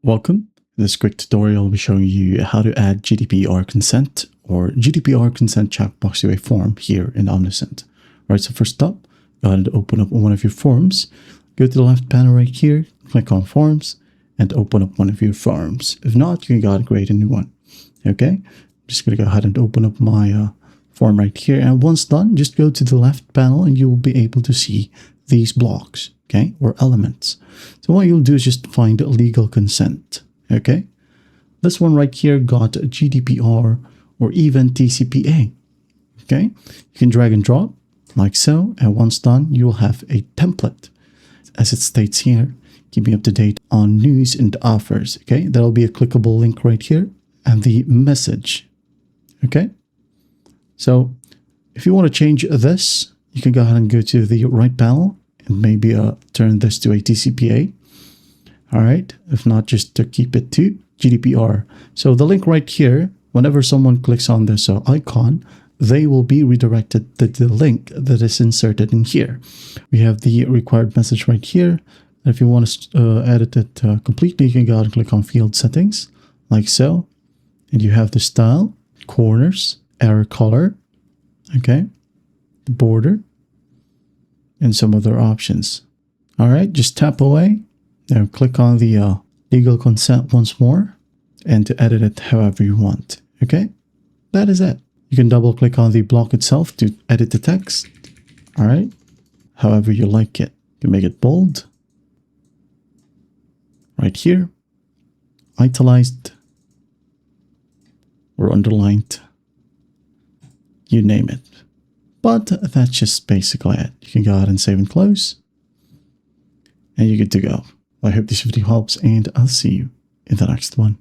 Welcome. In this quick tutorial, I'll be showing you how to add GDPR consent or GDPR consent checkbox to a form here in Omnisend. All right, so first up, go ahead and open up one of your forms. Go to the left panel right here, click on Forms, and open up one of your forms. If not, you can go ahead and create a new one. Okay, I'm just going to go ahead and open up my form right here. And once done, just go to the left panel and you will be able to see these blocks, okay, or elements. So what you'll do is just find legal consent, okay? This one right here got GDPR or even TCPA, okay? You can drag and drop like so, and once done, you will have a template. As it states here, keep me up to date on news and offers, okay? That'll be a clickable link right here and the message, okay? So if you want to change this, you can go ahead and go to the right panel and maybe turn this to a TCPA. All right. If not, just to keep it to GDPR. So the link right here, whenever someone clicks on this icon, they will be redirected to the link that is inserted in here. We have the required message right here. If you want to edit it completely, you can go ahead and click on field settings like so. And you have the style, corners, error color, okay, the border, and some other options. All right, just tap away. Now click on the legal consent once more and to edit it however you want. Okay, that is it. You can double click on the block itself to edit the text. All right, however you like it. You can make it bold, right here, italicized, or underlined. You name it. But that's just basically it. You can go ahead and save and close. And you're good to go. I hope this video helps, and I'll see you in the next one.